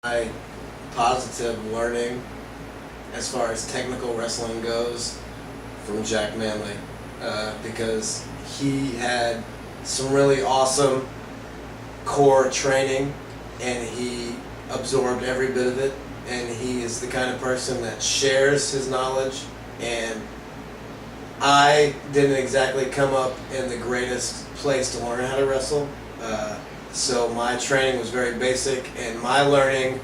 my positive learning as far as technical wrestling goes from Jack Manley, because he had some really awesome core training and he absorbed every bit of it, and he is the kind of person that shares his knowledge. And I didn't exactly come up in the greatest place to learn how to wrestle, so my training was very basic, and my learning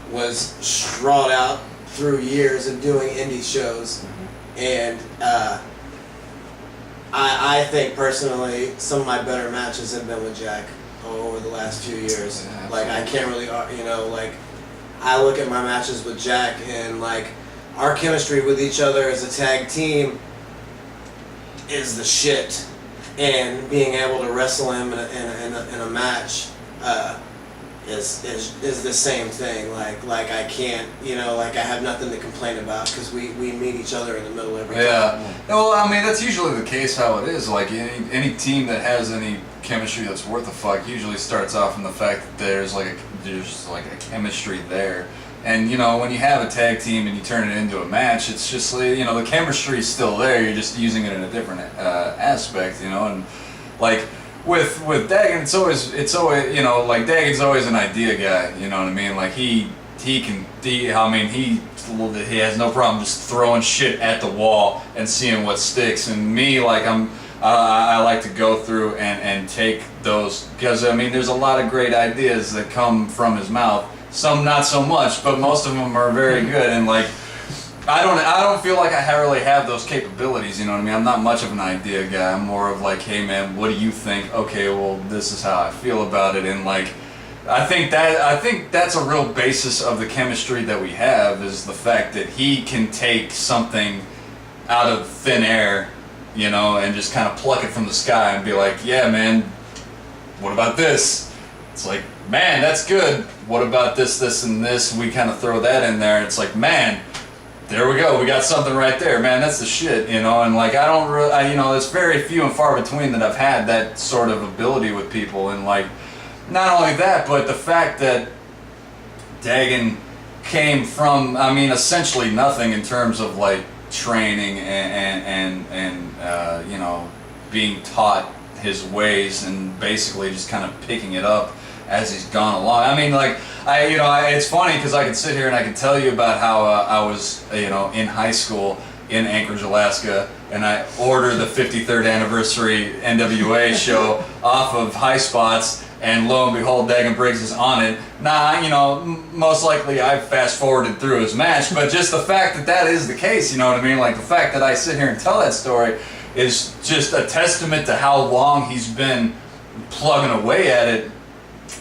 was strawed out through years of doing indie shows. And I think personally some of my better matches have been with Jack over the last few years. Yeah, like I can't really, like I look at my matches with Jack, and like our chemistry with each other as a tag team is the shit. And being able to wrestle him in a match is the same thing. Like I can't, like I have nothing to complain about because we meet each other in the middle every time. Yeah. Well, I mean, that's usually the case how it is. Like any team that has any chemistry that's worth a fuck usually starts off from the fact that there's a chemistry there. And when you have a tag team and you turn it into a match, it's just the chemistry is still there. You're just using it in a different aspect, and like with Dagon, it's always like Dagon's always an idea guy. You know what I mean? Like he has no problem just throwing shit at the wall and seeing what sticks. And me, like I like to go through and take those, because there's a lot of great ideas that come from his mouth. Some not so much, but most of them are very good. And like, I don't feel like I really have those capabilities. You know what I mean? I'm not much of an idea guy. I'm more of like, hey man, what do you think? Okay, well this is how I feel about it. And like, I think that's a real basis of the chemistry that we have, is the fact that he can take something out of thin air, and just kind of pluck it from the sky and be like, yeah man, what about this? It's like, man, that's good. What about this, this, and this? We kind of throw that in there. It's like, man, there we go. We got something right there, man. That's the shit, And like, I don't really, it's very few and far between that I've had that sort of ability with people. And like, not only that, but the fact that Dagon came from, essentially nothing in terms of like training and being taught his ways and basically just kind of picking it up as he's gone along. It's funny because I can sit here and I can tell you about how I was, in high school in Anchorage, Alaska, and I ordered the 53rd anniversary NWA show off of High Spots, and lo and behold, Dagon Briggs is on it. Most likely I fast forwarded through his match, but just the fact that is the case, you know what I mean? Like the fact that I sit here and tell that story is just a testament to how long he's been plugging away at it.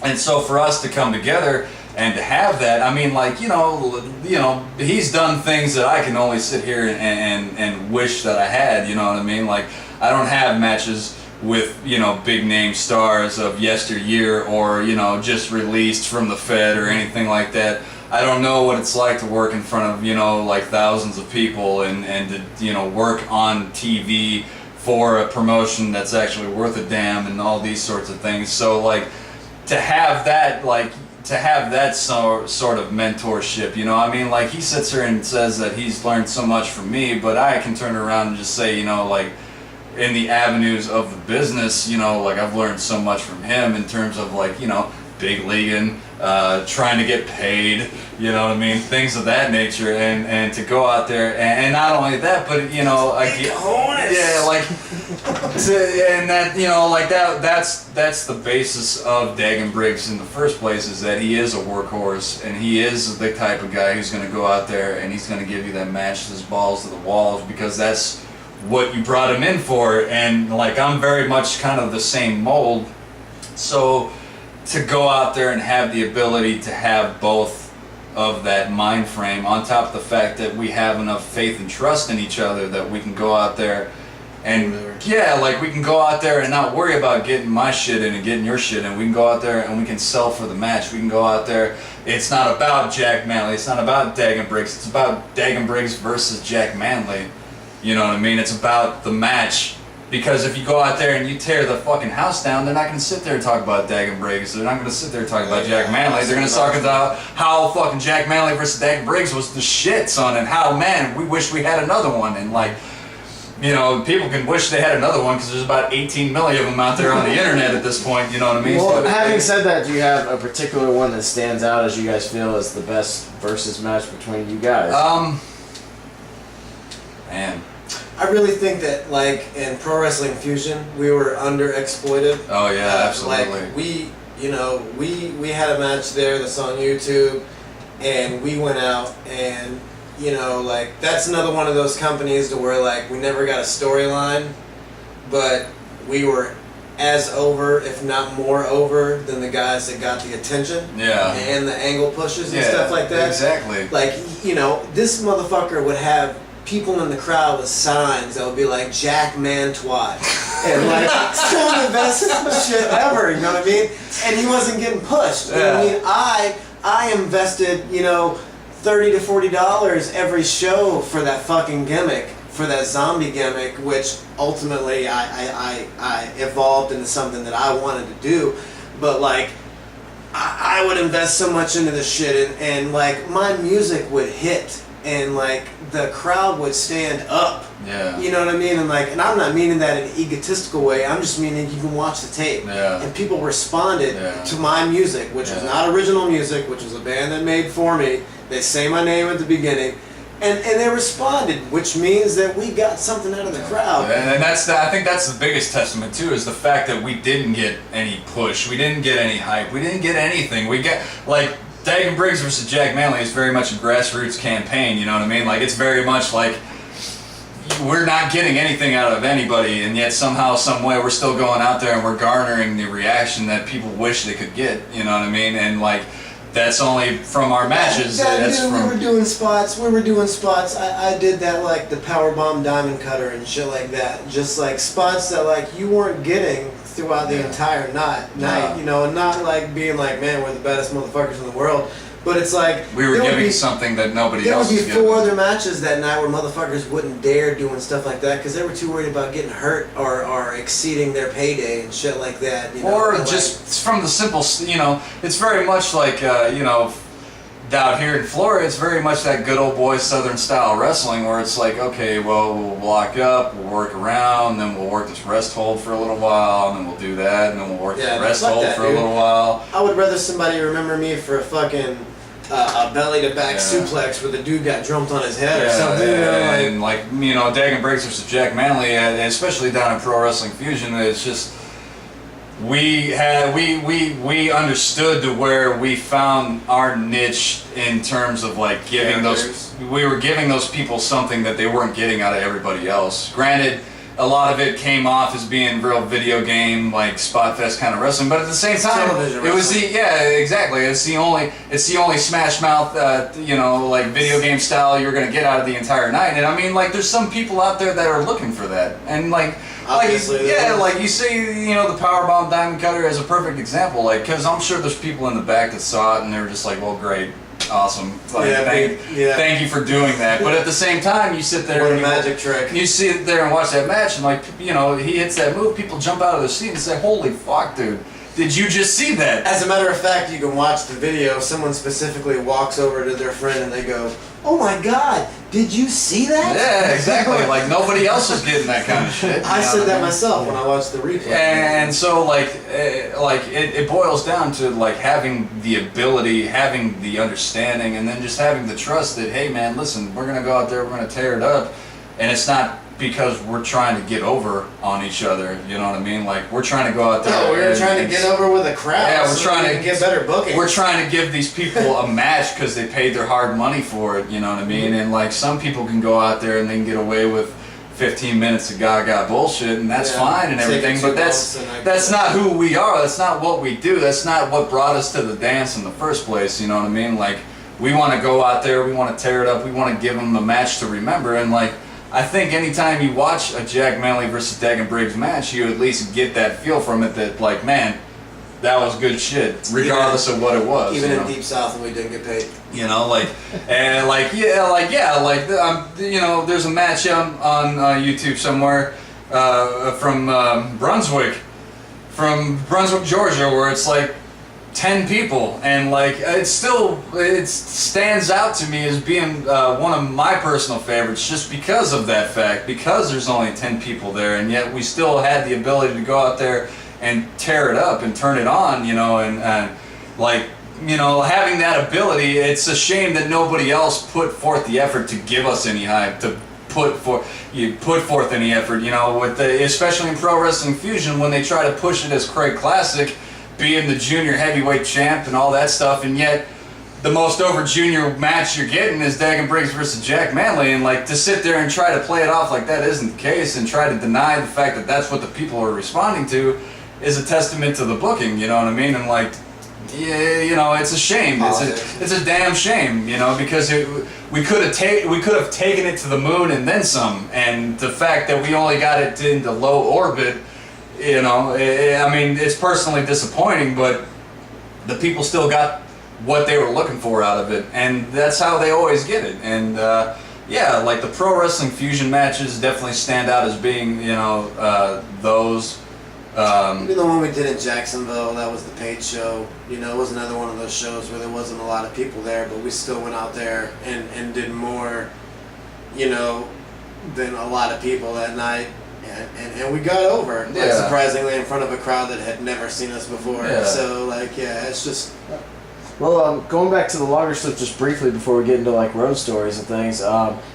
And so for us to come together and to have that, he's done things that I can only sit here and wish that I had, you know what I mean? Like, I don't have matches with, big name stars of yesteryear or, just released from the Fed or anything like that. I don't know what it's like to work in front of, like thousands of people and to, work on TV for a promotion that's actually worth a damn and all these sorts of things. So like, to have that sort of mentorship, like he sits here and says that he's learned so much from me, but I can turn around and just say, like in the avenues of the business, like I've learned so much from him in terms of like, big leaguing, trying to get paid, things of that nature, and to go out there and not only that, but that's the basis of Dagon Briggs in the first place, is that he is a workhorse and he is the type of guy who's going to go out there and he's going to give you that match his balls to the walls, because that's what you brought him in for. And like, I'm very much kind of the same mold, so to go out there and have the ability to have both of that mind frame, on top of the fact that we have enough faith and trust in each other that we can go out there and we can go out there and not worry about getting my shit in and getting your shit in. We can go out there and we can sell for the match. We can go out there. It's not about Jack Manley. It's not about Dagon Briggs. It's about Dagon Briggs versus Jack Manley. You know what I mean? It's about the match Because if you go out there and you tear the fucking house down, they're not going to sit there and talk about Dagon Briggs. They're not going to sit there and talk about Jack Manley. They're going to talk about how fucking Jack Manley versus Dagon Briggs was the shit, son, and how, man, we wish we had another one. And like, you know, people can wish they had another one because there's about 18 million of them out there on the internet at this point, you know what I mean? Well, having said that, do you have a particular one that stands out as you guys feel is the best versus match between you guys? Man. I really think that, like, in Pro Wrestling Fusion, we were underexploited. Oh yeah, absolutely. Like, we had a match there that's on YouTube, and we went out and, you know, like, that's another one of those companies to where, like, we never got a storyline, but we were as over, if not more over, than the guys that got the attention. Yeah. And the angle pushes and stuff like that. Exactly. Like, you know, this motherfucker would have people in the crowd with signs that would be like Jack Man Twat. And like some of the best shit ever, you know what I mean? And he wasn't getting pushed. You know what I mean? I invested, you know, $30 to $40 every show for that fucking gimmick, for that zombie gimmick, which ultimately I evolved into something that I wanted to do. But like, I would invest so much into this shit, and like my music would hit, and like the crowd would stand up. Yeah. You know what I mean? And like, and I'm not meaning that in an egotistical way. I'm just meaning you can watch the tape. Yeah. And people responded to my music, which was not original music, which was a band that made for me. They say my name at the beginning. And they responded, which means that we got something out of the crowd. And that's I think that's the biggest testament too, is the fact that we didn't get any push, we didn't get any hype, we didn't get anything. We get like Dagon Briggs versus Jack Manley is very much a grassroots campaign. You know what I mean? Like, it's very much like we're not getting anything out of anybody, and yet somehow, some way, we're still going out there and we're garnering the reaction that people wish they could get. You know what I mean? And like, that's only from our matches. We were doing spots. I did that, like the Powerbomb Diamond Cutter and shit like that. Just like spots that like you weren't getting throughout the entire night. You know, and not like being like, man, we're the baddest motherfuckers in the world. But it's like we were giving something that nobody else was giving. There would be 4 other matches that night where motherfuckers wouldn't dare doing stuff like that because they were too worried about getting hurt or exceeding their payday and shit like that. You know? Or just from the simple, you know, it's very much like, you know, down here in Florida, it's very much that good old boy Southern style wrestling where it's like, okay, well, we'll block up, we'll work around, then we'll work this rest hold for a little while, and then we'll do that, and then we'll work the rest hold for a little while. I would rather somebody remember me for a fucking a belly-to-back suplex where the dude got drumped on his head or something. And like, you know, Dagon Briggs versus Jack Manley, especially down in Pro Wrestling Fusion, it's just we understood to where we found our niche in terms of like giving we were giving those people something that they weren't getting out of everybody else. Granted, a lot of it came off as being real video game, like spot fest kind of wrestling, but at the same time, it was exactly. It's the only Smash Mouth, you know, like video game style you're gonna get out of the entire night. And I mean, like, there's some people out there that are looking for that, and like you say, you know, the Powerbomb Diamond Cutter as a perfect example, like, because I'm sure there's people in the back that saw it and they were just like, well, great. Awesome. Like, thank you for doing that. But at the same time, you sit there and magic trick. You sit there and watch that match, and like, you know, he hits that move, people jump out of their seat and say, "Holy fuck, dude! Did you just see that?" As a matter of fact, you can watch the video. Someone specifically walks over to their friend and they go, "Oh my God, did you see that?" Yeah, exactly. Like, nobody else is getting that kind of shit. I said that myself when I watched the replay. And so, like it boils down to like having the ability, having the understanding, and then just having the trust that, hey man, listen, we're gonna go out there, we're gonna tear it up, and it's not because we're trying to get over on each other, you know what I mean? Like, we're trying to go out there. No, we're trying to get over with a crowd. Yeah, we're trying to get better booking. We're trying to give these people a match because they paid their hard money for it, you know what I mean? And like, some people can go out there and they can get away with 15 minutes of gaga bullshit, and that's fine and everything, but that's not who we are. That's not what we do. That's not what brought us to the dance in the first place, you know what I mean? Like, we want to go out there, we want to tear it up, we want to give them a match to remember, and like, I think anytime you watch a Jack Manley versus Dagon Briggs match, you at least get that feel from it that, like, man, that was good shit, regardless of what it was. Even in Deep South, when we didn't get paid. You know, like, and like, you know, there's a match on YouTube somewhere. from Brunswick, Georgia, where it's like 10 people, and like it stands out to me as being one of my personal favorites, just because of that fact, because there's only 10 people there, and yet we still had the ability to go out there and tear it up and turn it on, you know, and like, you know, having that ability. It's a shame that nobody else put forth the effort to give us any hype, to put forth any effort, you know, with especially in Pro Wrestling Fusion, when they try to push it as Craig Classic, being the junior heavyweight champ and all that stuff, and yet the most over junior match you're getting is Dagon Briggs versus Jack Manley, and like to sit there and try to play it off like that isn't the case, and try to deny the fact that that's what the people are responding to, is a testament to the booking, you know what I mean? And like, yeah, you know, it's a shame. It's a damn shame, you know, because we could have taken it to the moon and then some, and the fact that we only got it into low orbit, you know, I mean, it's personally disappointing, but the people still got what they were looking for out of it, and that's how they always get it. And yeah, like the Pro Wrestling Fusion matches definitely stand out as being, you know, those. Maybe the one we did in Jacksonville, that was the paid show. You know, it was another one of those shows where there wasn't a lot of people there, but we still went out there and did more, you know, than a lot of people that night. And we got over, like, surprisingly, in front of a crowd that had never seen us before. Yeah. So, like, yeah, it's just... Well, going back to the lager slip just briefly before we get into, like, road stories and things,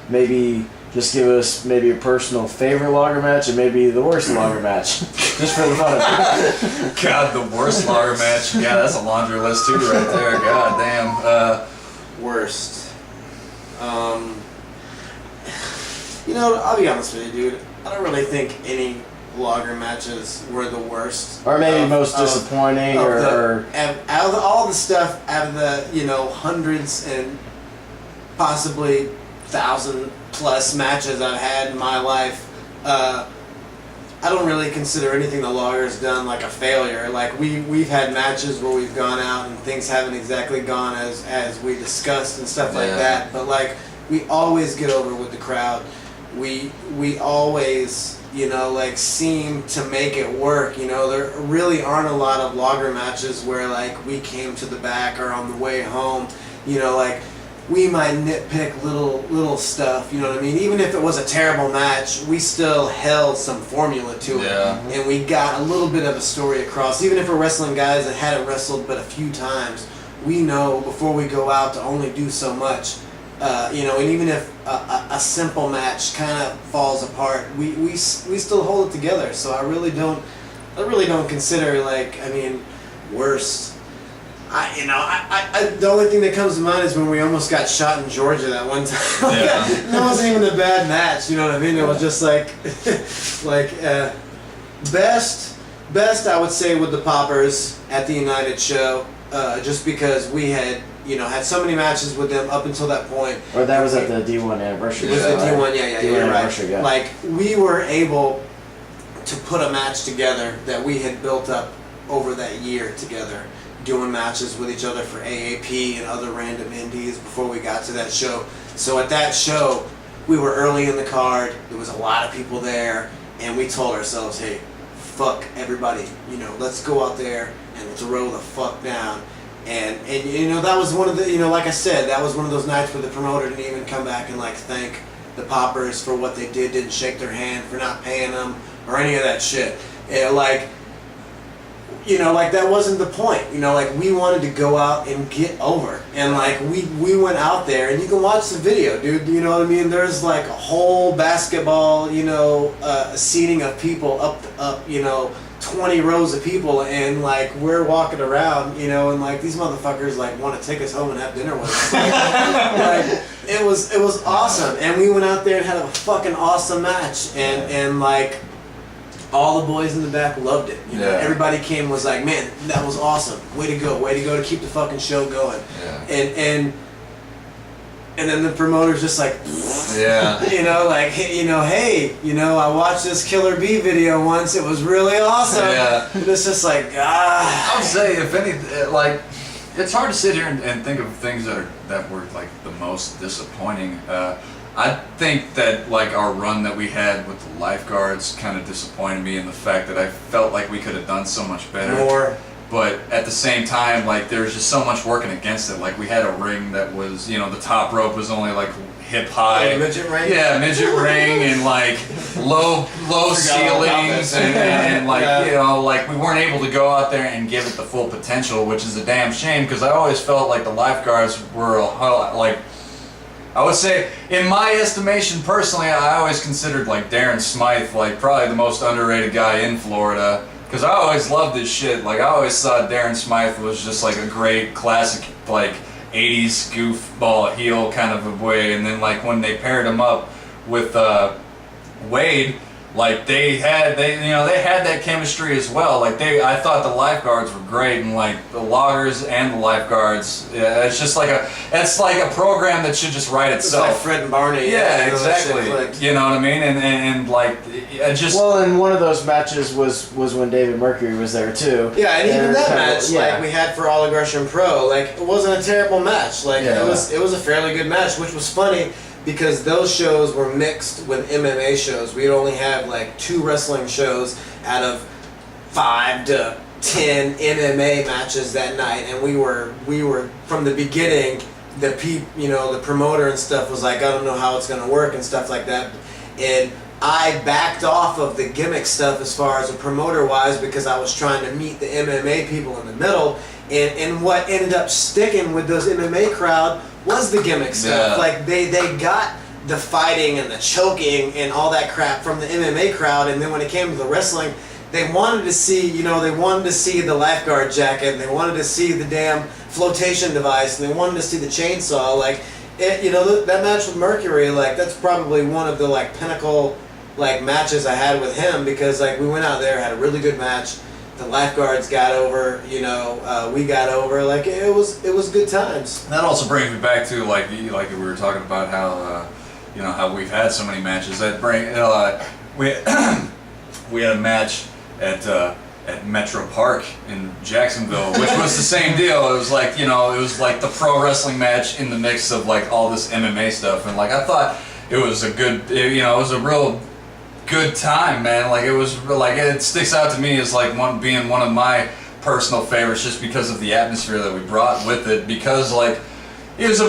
maybe... just give us maybe a personal favorite lager match and maybe the worst lager match, just for the fun of it. God, the worst lager match. Yeah, that's a laundry list too, right there. God damn. Worst. You know, I'll be honest with you, dude. I don't really think any lager matches were the worst. Or maybe most disappointing, or out of all the stuff, out of the, you know, hundreds and possibly 1,000 plus matches I've had in my life, I don't really consider anything the lager's done like a failure. Like we've had matches where we've gone out and things haven't exactly gone as we discussed and stuff like that. But like we always get over with the crowd. We always, you know, like seem to make it work. You know, there really aren't a lot of lager matches where like we came to the back or on the way home. You know, like we might nitpick little stuff, you know what I mean? Even if it was a terrible match, we still held some formula to it. And we got a little bit of a story across. Even if we're wrestling guys that hadn't wrestled but a few times, we know before we go out to only do so much. You know, and even if a simple match kind of falls apart, we still hold it together. So I really don't consider, like, I mean, worst. The only thing that comes to mind is when we almost got shot in Georgia that one time. That wasn't even a bad match, you know what I mean? It was just like, best I would say with the Poppers at the United show, just because we had, you know, had so many matches with them up until that point. Or that was at the D1 anniversary. It was the D1, yeah, D1 anniversary, right. Like, we were able to put a match together that we had built up over that year together, doing matches with each other for AAP and other random indies before we got to that show. So at that show, we were early in the card, there was a lot of people there, and we told ourselves, hey, fuck everybody, you know, let's go out there and throw the fuck down. And you know, that was one of the, you know, like I said, that was one of those nights where the promoter didn't even come back and like thank the Poppers for what they did, didn't shake their hand for not paying them or any of that shit. Like, you know, like that wasn't the point. You know, like we wanted to go out and get over, and like we went out there, and you can watch the video, dude. You know what I mean? There's like a whole basketball, you know, seating of people up, you know, 20 rows of people, and like we're walking around, you know, and like these motherfuckers like want to take us home and have dinner with us. Like, it was awesome, and we went out there and had a fucking awesome match, and like. All the boys in the back loved it. You know, everybody came and was like, man, that was awesome. Way to go to keep the fucking show going. And then the promoter's just like, you know, like, you know, hey, you know, I watched this Killer Bee video once. It was really awesome. And it's just like, I would say, if any, like, it's hard to sit here and think of things that were like the most disappointing. I think that like our run that we had with the lifeguards kind of disappointed me in the fact that I felt like we could have done so much better. More. But at the same time, like there was just so much working against it. Like we had a ring that was, you know, the top rope was only like hip high. Oh, midget ring? Yeah, midget ring and like low ceilings and like, Yeah. you know, like we weren't able to go out there and give it the full potential, which is a damn shame because I always felt like the lifeguards were like, I would say, in my estimation personally, I always considered like Darren Smythe like probably the most underrated guy in Florida. Because I always loved this shit. Like, I always thought Darren Smythe was just like a great classic, like, 80s goofball heel kind of a way. And then, like, when they paired him up with Wade, like, they had that chemistry as well. Like, I thought the lifeguards were great. And, like, the loggers and the lifeguards, yeah, it's like a program that should just write It's itself. like Fred and Barney. Yeah, you know, that shit exactly. clicked. You know what I mean? And like, it just... Well, and one of those matches was when David Mercury was there too. Yeah, and even that kind of- match, yeah. like we had for All Aggression Pro, like it wasn't a terrible match. Like Yeah. it was a fairly good match, which was funny because those shows were mixed with MMA shows. We'd only have like 2 wrestling shows out of 5 to 10 MMA matches that night, and we were from the beginning. The promoter and stuff was like, I don't know how it's gonna work and stuff like that, and I backed off of the gimmick stuff as far as a promoter wise because I was trying to meet the MMA people in the middle, and what ended up sticking with those MMA crowd was the gimmick stuff. Yeah. Like they got the fighting and the choking and all that crap from the MMA crowd, and then when it came to the wrestling, they wanted to see, the lifeguard jacket, and they wanted to see the damn flotation device, and they wanted to see the chainsaw. Like, that match with Mercury, like that's probably one of the like pinnacle like matches I had with him because like we went out there, had a really good match. The lifeguards got over, we got over. Like it was good times. That also brings me back to like we were talking about how how we've had so many matches. That we we had a match at Metro Park in Jacksonville, which was the same deal. It was like it was like the pro wrestling match in the mix of like all this MMA stuff, and like I thought it was a good, it was a real good time, man. Like it was like it sticks out to me as like being one of my personal favorites just because of the atmosphere that we brought with it. Because like it was I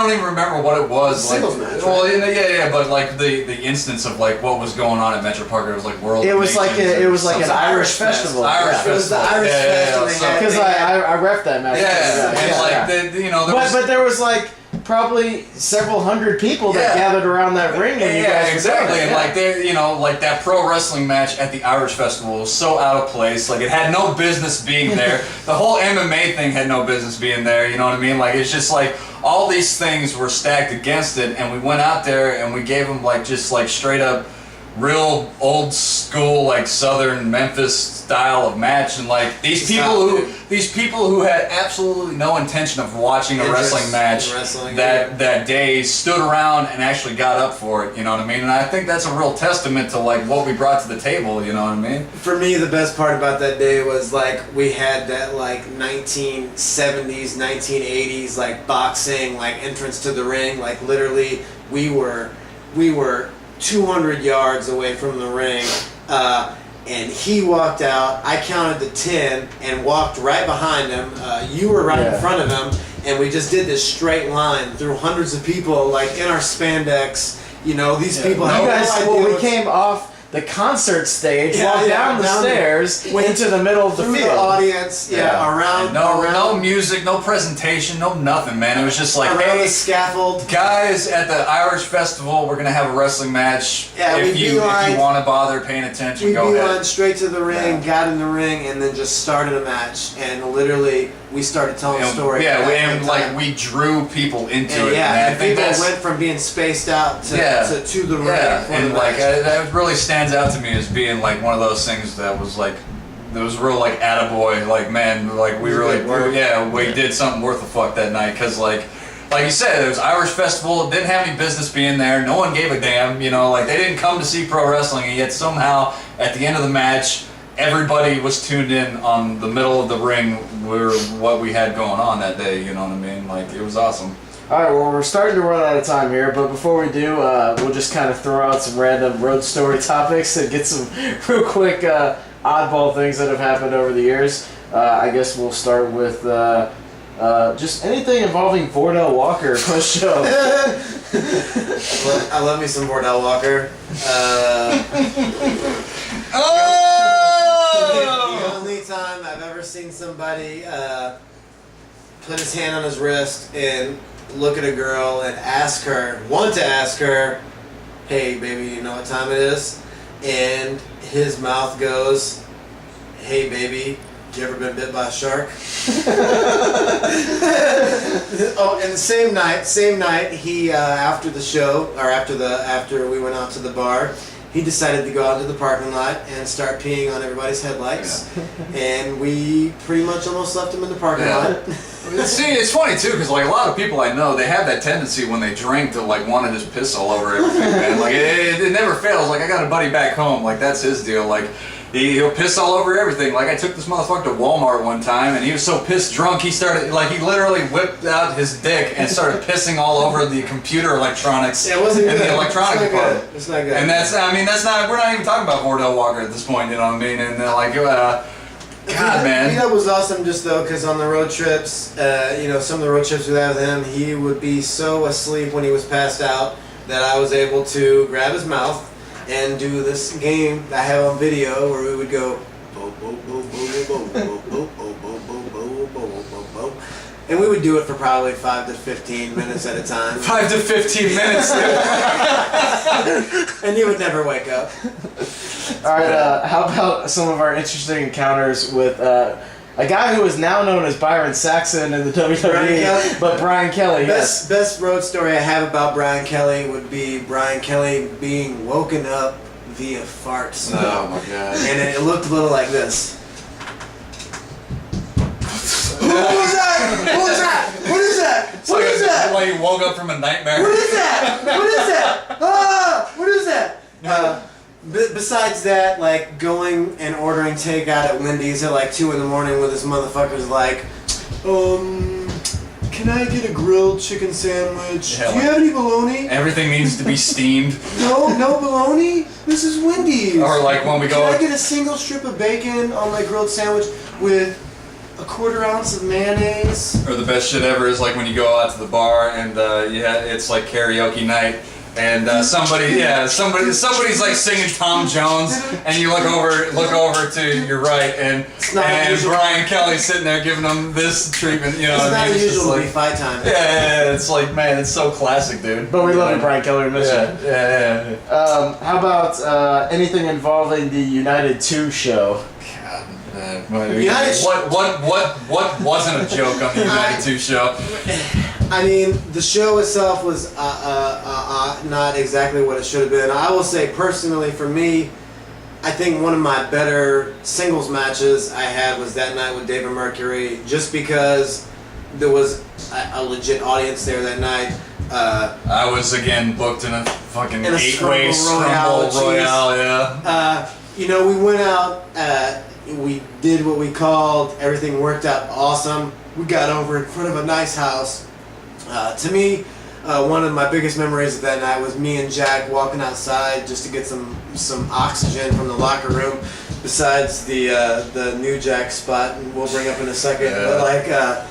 don't even remember what it was. Singles like, match, well, right? yeah, but like the instance of like what was going on at Metro Park, it was like World. It was like Nations it was like and an something. Irish festival. Irish It was the festival. Irish fest, and they had- Because I ref that match. Yeah, and like there was, But there was like probably several hundred people that Yeah. gathered around that ring when you guys were exactly. doing it. And like they, like that pro wrestling match at the Irish Festival was so out of place. Like it had no business being there. The whole MMA thing had no business being there. You know what I mean? Like it's just like all these things were stacked against it, and we went out there and we gave them like just like straight up, real old school like Southern Memphis style of match, and like these people who had absolutely no intention of watching a Interest wrestling match in wrestling, that day stood around and actually got up for it. You know what I mean? And I think that's a real testament to like what we brought to the table. You know what I mean? For me, the best part about that day was like we had that like 1970s, 1980s like boxing like entrance to the ring. Like literally, we were 200 yards away from the ring, and he walked out. I counted to 10 and walked right behind him. You were right in front of him, and we just did this straight line through hundreds of people, like in our spandex. These people. You had no guys, idea we what's- came off the concert stage, Yeah, walked yeah, down the down stairs, went into the middle of the through field. the audience, around, And no around, music, no presentation, no nothing, man. It was just like, around hey, the scaffold. guys, at the Irish Festival, we're gonna have a wrestling match. Yeah, if we'd you beeline- want to bother paying attention, We go beeline ahead. straight to the ring, Yeah. got in the ring, and then just started a match. And literally, we started telling a story. Yeah, at and that like time. we drew people into And it. yeah, and I and think people that's went from being spaced out to the ring. yeah, for and the like match. that really stands out to me as being like one of those things that was like. There was real like attaboy, like man, like we It was really, good work. we did something worth the fuck that night, cause like you said, it was Irish Festival, it didn't have any business being there, no one gave a damn, like they didn't come to see pro wrestling, and yet somehow at the end of the match, everybody was tuned in on the middle of the ring where what we had going on that day, you know what I mean? Like it was awesome. All right, well, we're starting to run out of time here, but before we do, we'll just kind of throw out some random road story topics and get some real quick oddball things that have happened over the years. I guess we'll start with just anything involving Vordell Walker. Let's show. I love me some Vordell Walker. The only time I've ever seen somebody put his hand on his wrist and look at a girl and want to ask her, hey baby, you know what time it is? And his mouth goes, hey baby, you ever been bit by a shark? Oh, and the same night, he after the show, or after we went out to the bar, he decided to go out to the parking lot and start peeing on everybody's headlights, and we pretty much almost left him in the parking lot. See, it's funny too, because like a lot of people I know, they have that tendency when they drink to like want to just piss all over everything, man. Like it never fails. Like I got a buddy back home, like that's his deal. Like he'll piss all over everything. Like I took this motherfucker to Walmart one time, and he was so piss drunk, he literally whipped out his dick and started pissing all over the computer electronics Yeah, it wasn't in good. the electronic department. It's not good. And that's not we're not even talking about Vordell Walker at this point, you know what I mean? And God, man. That was awesome just though, because on the road trips, some of the road trips we had with him, he would be so asleep when he was passed out that I was able to grab his mouth and do this game I have on video where we would go bo bo bo bo bo bo bo bo bo bo bo bo bo bo, and we would do it for probably 5 to 15 minutes at a time. 5 to 15 minutes, dude. And he would never wake up. All right, how about some of our interesting encounters with a guy who is now known as Byron Saxon in the WWE, but Brian Kelly, yes. Best road story I have about Brian Kelly would be Brian Kelly being woken up via farts. Oh my god. And it looked a little like this. What was that? What was that? What is that? What is that? Like you woke up from a nightmare. What is that? What is that? Ah! What is that? Besides that, like going and ordering takeout at Wendy's at like 2 in the morning with this motherfucker's like, can I get a grilled chicken sandwich? Yeah, do you have any bologna? Everything needs to be steamed. No bologna? This is Wendy's. Or like when we go. Can I get a single strip of bacon on my grilled sandwich with a 1/4 ounce of mayonnaise? Or the best shit ever is like when you go out to the bar and it's like karaoke night. And somebody's like singing Tom Jones, and you look over to your right, and Brian Kelly's sitting there giving them this treatment. You know, it's not usual to be like, fight time. Yeah, it's like, man, it's so classic, dude. But we love you, Brian Kelly. We miss you. Yeah. How about anything involving the United 2 show? What wasn't a joke on the United 2 show? I mean, the show itself was not exactly what it should have been. I will say, personally, for me, I think one of my better singles matches I had was that night with David Mercury, just because there was a legit audience there that night. I was again booked in a fucking in a 8-way Scramble Royale, yeah. We went out, we did what we called, everything worked out awesome. We got over in front of a nice house. To me, one of my biggest memories of that night was me and Jack walking outside just to get some oxygen from the locker room. Besides the new Jack spot, and we'll bring up in a second. Yeah. But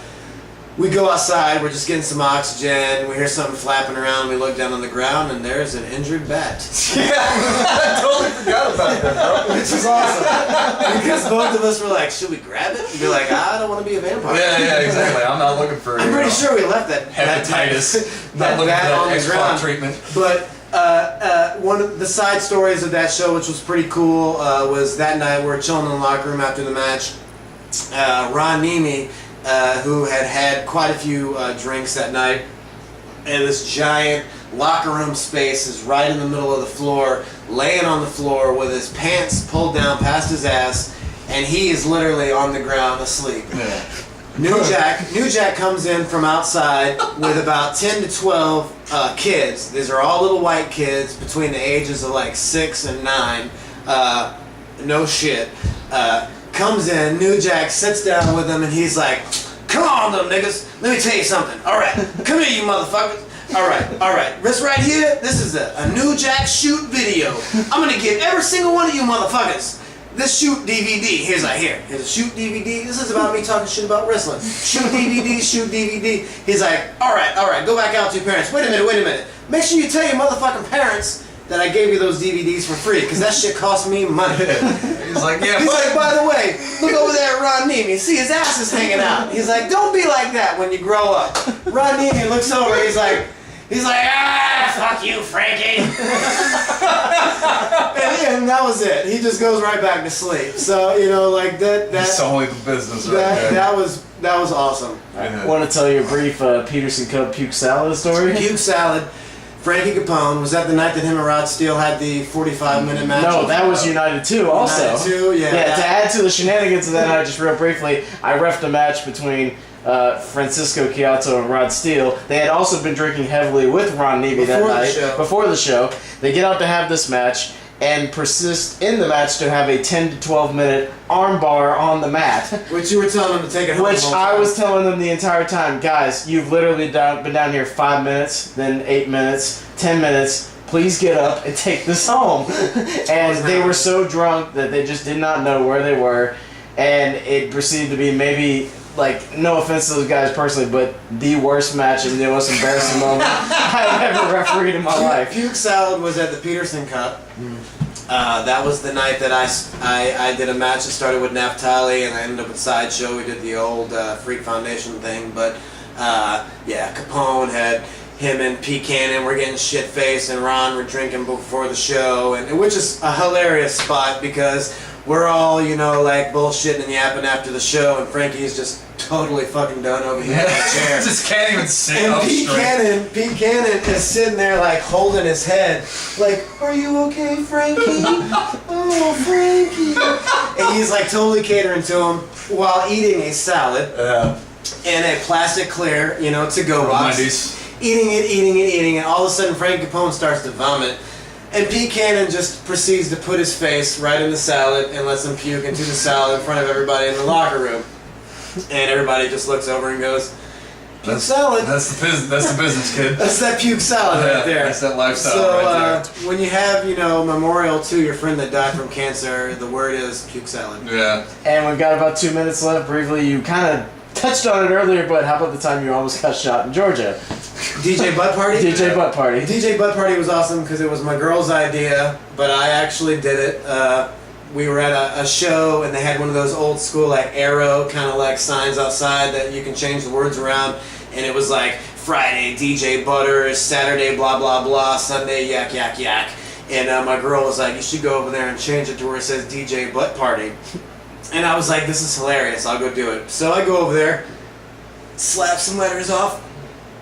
we go outside, we're just getting some oxygen. We hear something flapping around. We look down on the ground, and there's an injured bat. Yeah, I totally forgot about that, bro. Which was awesome because both of us were like, "Should we grab it?" And be like, "I don't want to be a vampire." Yeah, exactly. I'm not looking for. I'm pretty sure we left that hepatitis. that Not looking bat for on the X-Pac ground. treatment. But one of the side stories of that show, which was pretty cool, was that night we were chilling in the locker room after the match. Ron Nemi, who had quite a few drinks that night, and this giant locker room space is right in the middle of the floor, laying on the floor with his pants pulled down past his ass, and he is literally on the ground asleep. Yeah. New Jack comes in from outside with about 10 to 12 kids. These are all little white kids between the ages of like 6 and 9. No shit. Comes in, New Jack sits down with him, and he's like, Come on, little niggas. Let me tell you something. All right, come here, you motherfuckers. All right. This right here, this is a New Jack shoot video. I'm gonna give every single one of you motherfuckers this shoot DVD. Here's a shoot DVD. This is about me talking shit about wrestling. Shoot DVD. He's like, all right, go back out to your parents. Wait a minute. Make sure you tell your motherfucking parents that I gave you those DVDs for free, because that shit cost me money. He's like, yeah, He's like, by the way, look over there at Ron Nemi. See, his ass is hanging out. He's like, don't be like that when you grow up. Ron Nemi looks over, he's like, fuck you, Frankie. and that was it. He just goes right back to sleep. So, you know, like that. That's only the business right there. That was awesome. I want to tell you a brief Peterson Cup puke salad story. Puke salad. Frankie Capone, was that the night that him and Rod Steele had the 45-minute match? No, that was United 2 also. United 2, yeah. Yeah, to add to the shenanigans of that night, just real briefly, I reffed a match between Francisco Chiato and Rod Steele. They had also been drinking heavily with Ron Nemi that night. Before the show. They get out to have this match and persist in the match to have a 10 to 12 minute arm bar on the mat. Which you were telling them to take it home. Which I was telling them the entire time, guys, you've literally been down here 5 minutes, then 8 minutes, 10 minutes. Please get up and take this home. And they were so drunk that they just did not know where they were. And it proceeded to be maybe, like, no offense to those guys personally, but the worst match and the most embarrassing moment I've ever refereed in my life. Puke salad was at the Peterson Cup. That was the night that I did a match that started with Naphtali and I ended up with Sideshow. We did the old Freak Foundation thing, but yeah, Capone had him and P. Cannon were getting shit-faced and Ron were drinking before the show, and which is a hilarious spot because we're all, you know, like bullshitting and yapping after the show, and Frankie's just totally fucking done over here in the chair. Just can't even sit and up Pete Cannon is sitting there like holding his head, like, "Are you okay, Frankie? Oh, Frankie!" And he's like totally catering to him while eating a salad in a plastic clear, you know, to-go box. Eating it. All of a sudden, Frank Capone starts to vomit. And Pete Cannon just proceeds to put his face right in the salad and lets him puke into the salad in front of everybody in the locker room. And everybody just looks over and goes, "Puke salad." That's the business, kid. That's that puke salad right there. That's that lifestyle so, right there. When you have, you know, memorial to your friend that died from cancer, the word is puke salad. Yeah. And we've got about 2 minutes left. Briefly, you kind of touched on it earlier, but how about the time you almost got shot in Georgia? DJ Butt Party? DJ Butt Party. DJ Butt Party was awesome because it was my girl's idea, but I actually did it. We were at a show and they had one of those old school like arrow kind of like signs outside that you can change the words around, and it was like Friday DJ Butters, Saturday blah blah blah, Sunday yak yak yak. And my girl was like, "You should go over there and change it to where it says DJ Butt Party." And I was like, "This is hilarious, I'll go do it." So I go over there, slap some letters off.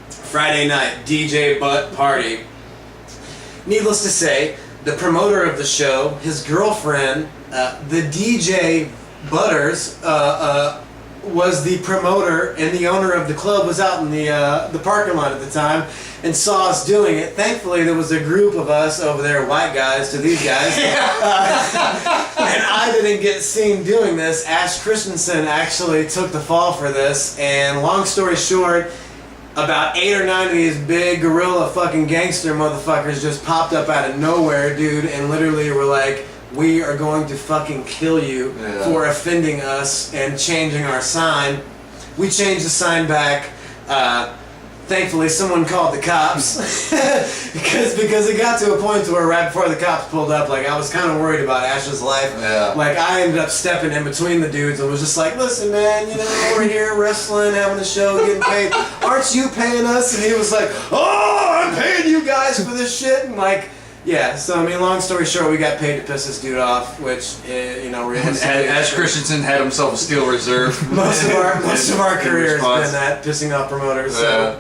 Friday night, DJ Butt Party. Needless to say, the promoter of the show, his girlfriend, the DJ Butters, was the promoter, and the owner of the club was out in the parking lot at the time and saw us doing it. Thankfully, there was a group of us over there, white guys to these guys, and I didn't get seen doing this. Ash Christensen actually took the fall for this, and long story short, about 8 or 9 of these big gorilla fucking gangster motherfuckers just popped up out of nowhere, dude, and literally were like, "We are going to fucking kill you for offending us and changing our sign." We changed the sign back. Thankfully, someone called the cops because it got to a point to where right before the cops pulled up, like I was kind of worried about Ash's life. Yeah. Like I ended up stepping in between the dudes and was just like, "Listen, man, you know we're here wrestling, having a show, getting paid. Aren't you paying us?" And he was like, "Oh, I'm paying you guys for this shit." And like, yeah. So I mean, long story short, we got paid to piss this dude off, which you know, realistically, Ash Christensen had himself a steel reserve. most of our career has been that pissing off promoters. So.